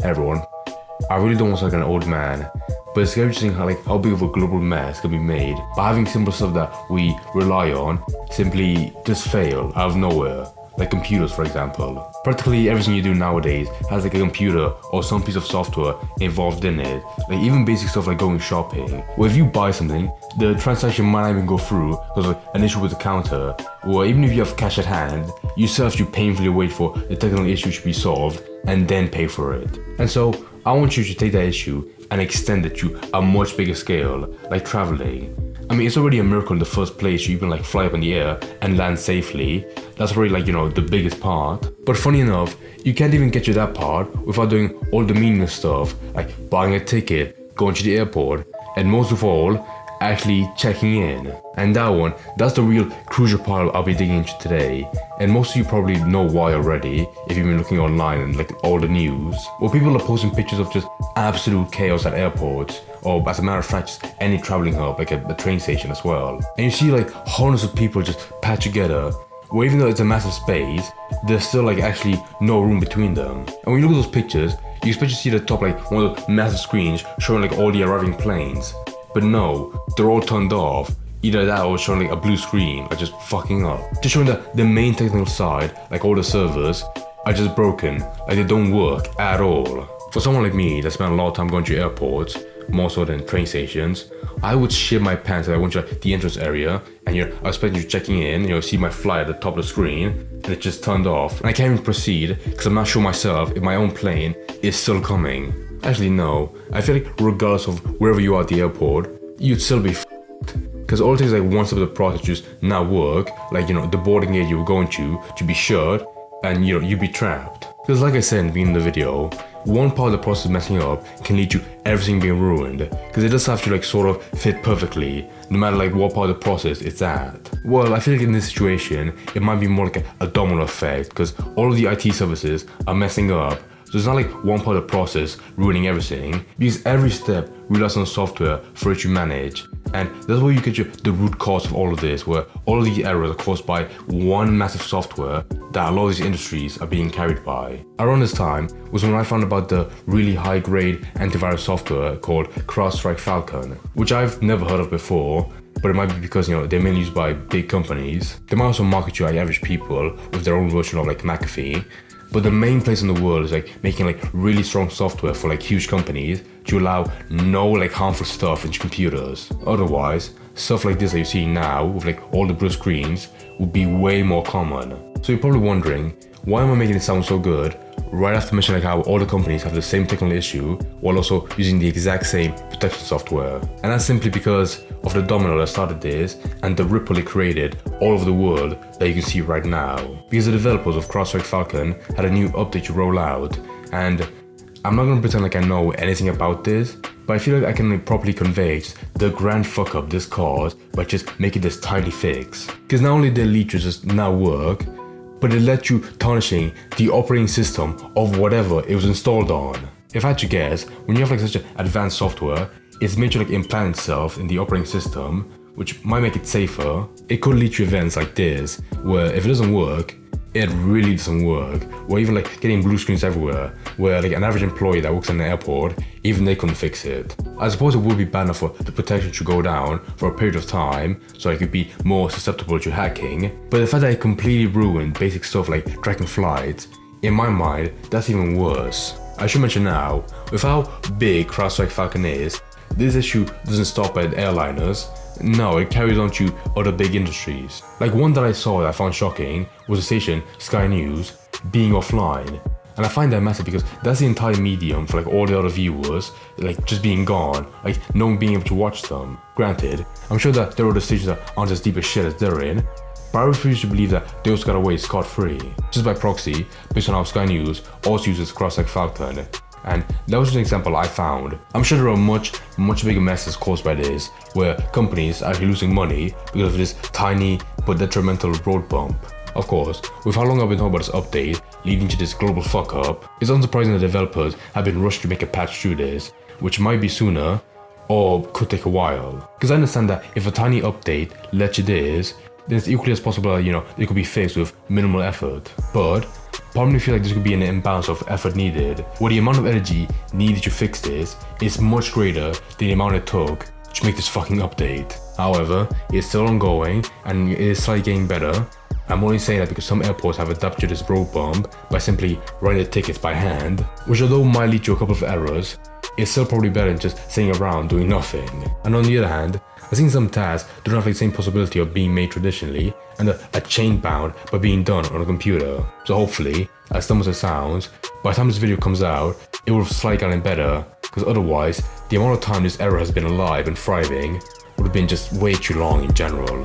everyone, I really don't want to sound like an old man, but it's scary to think how big of a global mess can be made by having simple stuff that we rely on simply just fail out of nowhere. Like computers, for example. Practically everything you do nowadays has like a computer or some piece of software involved in it. Like even basic stuff like going shopping. Or if you buy something, the transaction might not even go through because of an issue with the counter. Or even if you have cash at hand, you still have to painfully wait for the technical issue to be solved and then pay for it. And so I want you to take that issue and extend it to a much bigger scale, like traveling. I mean, it's already a miracle in the first place you even fly up in the air and land safely. That's already the biggest part. But funny enough, you can't even get to that part without doing all the meaningless stuff, like buying a ticket, going to the airport, and most of all, actually checking in. And that's the real crucial part I'll be digging into today. And most of you probably know why already, if you've been looking online and all the news. Well, people are posting pictures of just absolute chaos at airports, or as a matter of fact, just any traveling hub, like a train station as well. And you see hundreds of people just packed together, where even though it's a massive space, there's still actually no room between them. And when you look at those pictures, you expect to see the top one of those massive screens showing all the arriving planes. But no, they're all turned off. Either that or showing a blue screen, just fucking up. Just showing that the main technical side, all the servers, are just broken, they don't work at all. For someone like me that spent a lot of time going to airports, more so than train stations, I would shit my pants if I went to the entrance area and I expect you checking in, see my flight at the top of the screen, and it just turned off. And I can't even proceed because I'm not sure myself if my own plane is still coming. Actually, no. I feel regardless of wherever you are at the airport, you'd still be because all it takes one step of the process just not work, the boarding gate you were going to be shut, and you'd be trapped. Because like I said in the beginning of the video, one part of the process messing up can lead to everything being ruined, because it does have to sort of fit perfectly, no matter what part of the process it's at. Well, I feel in this situation, it might be more a domino effect, because all of the IT services are messing up. So it's not one part of the process ruining everything, because every step relies on software for it to manage. And that's where you get the root cause of all of this, where all of these errors are caused by one massive software that a lot of these industries are being carried by. Around this time was when I found about the really high-grade antivirus software called CrowdStrike Falcon, which I've never heard of before, but it might be because they're mainly used by big companies. They might also market to average people with their own version of McAfee. But the main place in the world is making really strong software for huge companies to allow no harmful stuff into computers. Otherwise, stuff like this that you're seeing now with all the blue screens would be way more common. So you're probably wondering, why am I making it sound so good right after mentioning how all the companies have the same technical issue while also using the exact same protection software? And that's simply because of the domino that started this and the ripple it created all over the world that you can see right now. Because the developers of CrowdStrike Falcon had a new update to roll out, and I'm not gonna pretend I know anything about this, but I feel I can properly convey the grand fuck up this caused by just making this tiny fix. Because not only did the lead just now work, but it led to tarnishing the operating system of whatever it was installed on. If I had to guess, when you have such an advanced software, it's made to implant itself in the operating system, which might make it safer. It could lead to events like this, where if it doesn't work, it really doesn't work. Or even getting blue screens everywhere, where an average employee that works in an airport, even they couldn't fix it. I suppose it would be bad enough for the protection to go down for a period of time, so it could be more susceptible to hacking, but the fact that it completely ruined basic stuff like tracking flights, in my mind, that's even worse. I should mention now, with how big CrowdStrike Falcon is, this issue doesn't stop at airliners. No, it carries on to other big industries. One that I saw that I found shocking was the station Sky News being offline. And I find that massive because that's the entire medium for all the other viewers, just being gone, no one being able to watch them. Granted, I'm sure that there are other stations that aren't as deep as shit as they're in, but I refuse to believe that they also got away scot-free. Just by proxy, based on how Sky News also uses CrowdStrike Falcon. And that was just an example I found. I'm sure there are much bigger messes caused by this, where companies are actually losing money because of this tiny but detrimental road bump. Of course, with how long I've been talking about this update leading to this global fuck up, it's unsurprising that developers have been rushed to make a patch through this, which might be sooner or could take a while. Because I understand that if a tiny update lets you this, then it's equally as possible that, it could be fixed with minimal effort. But Part of me feel like there's gonna be an imbalance of effort needed, where the amount of energy needed to fix this is much greater than the amount it took to make this fucking update. However, it's still ongoing and it is slightly getting better. I'm only saying that because some airports have adapted to this road bump by simply writing the tickets by hand, which although might lead to a couple of errors, it's still probably better than just sitting around doing nothing. And on the other hand, I've seen some tasks do not have the same possibility of being made traditionally and are chain bound by being done on a computer. So hopefully, as dumb as it sounds, by the time this video comes out, it will have slightly gotten better, because otherwise, the amount of time this error has been alive and thriving would have been just way too long in general.